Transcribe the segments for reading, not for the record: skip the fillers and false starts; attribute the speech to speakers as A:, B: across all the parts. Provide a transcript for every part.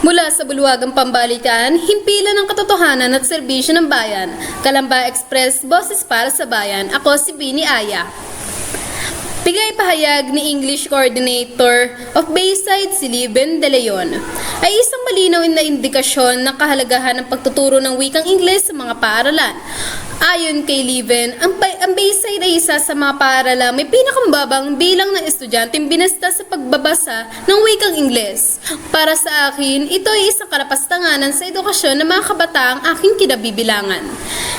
A: Mula sa bulwagang pambalitaan, himpilan ng katotohanan at serbisyo ng bayan. Kalamba Express, boses para sa bayan. Ako si Bini Aya. Bigay pahayag ni English Coordinator of Bayside si Liben De Leon ay isang malinaw na indikasyon ng kahalagahan ng pagtuturo ng wikang Ingles sa mga paaralan. Ayon kay Liben, ang Bayside ay isa sa mga paaralan may pinakamababang bilang ng estudyanteng binasta sa pagbabasa ng wikang Ingles. Para sa akin, ito ay isang karapastanganan sa edukasyon ng mga kabataang aking kinabibilangan.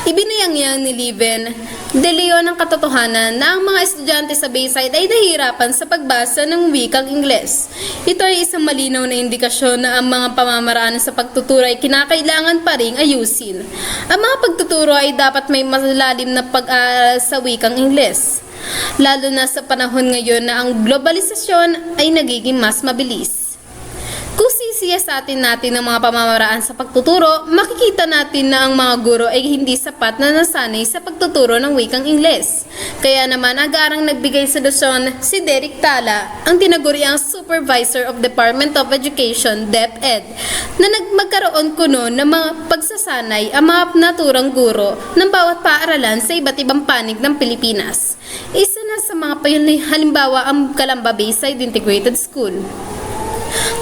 A: Ibinayangyang ni Liben De Leon ang katotohanan na ang mga estudyante sa Bayside ay nahihirapan sa pagbasa ng wikang Ingles. Ito ay isang malinaw na indikasyon na ang mga pamamaraan sa pagtuturo ay kinakailangan pa ring ayusin. Ang mga pagtuturo ay dapat may malalim na pag-aaral sa wikang Ingles, lalo na sa panahon ngayon na ang globalisasyon ay nagiging mas mabilis. Kung sisiyasatin natin ang mga pamamaraan sa pagtuturo, makikita natin na ang mga guro ay hindi sapat na nasanay sa pagtuturo ng wikang Ingles. Kaya naman agarang nagbigay solusyon si Derek Tala, ang tinaguriang Supervisor of Department of Education, DepEd, na magkaroon kuno ng mga pagsasanay ang mga naturang guro ng bawat paaralan sa iba't ibang panig ng Pilipinas. Isa na sa mga halimbawa ang Calamba Bayside Integrated School.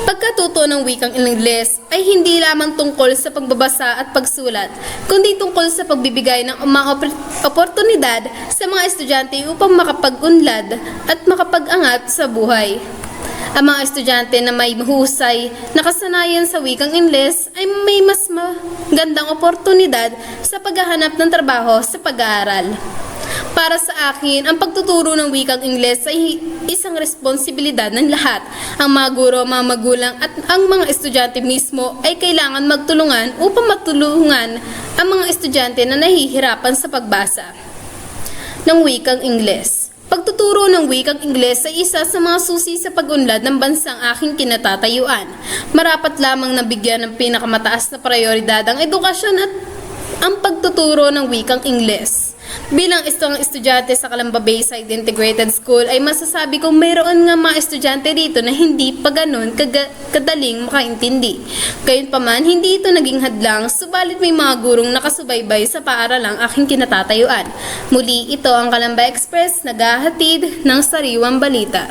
A: Pagkatuto ng wikang Ingles ay hindi lamang tungkol sa pagbabasa at pagsulat, kundi tungkol sa pagbibigay ng mga oportunidad sa mga estudyante upang makapag-unlad at makapag-angat sa buhay. Ang mga estudyante na may mahusay na kasanayan sa wikang Ingles ay may mas magandang oportunidad sa paghahanap ng trabaho sa pag-aaral. Para sa akin, ang pagtuturo ng wikang Ingles ay isang responsibilidad ng lahat. Ang mga guro, mga magulang at ang mga estudyante mismo ay kailangan magtulungan upang matulungan ang mga estudyante na nahihirapan sa pagbasa ng wikang Ingles. Pagtuturo ng wikang Ingles ay isa sa mga susi sa pag-unlad ng bansang aking kinatatayuan. Marapat lamang nabigyan ng pinakamataas na prioridad ang edukasyon at ang pagtuturo ng wikang Ingles. Bilang isang estudyante sa Calamba Bayside Integrated School ay masasabi kong mayroon nga mga estudyante dito na hindi pa ganun kadaling makaintindi. Gayunpaman, hindi ito naging hadlang, subalit may mga gurong nakasubaybay sa paaralang aking kinatatayuan. Muli, ito ang Calamba Express, naghahatid ng sariwang balita.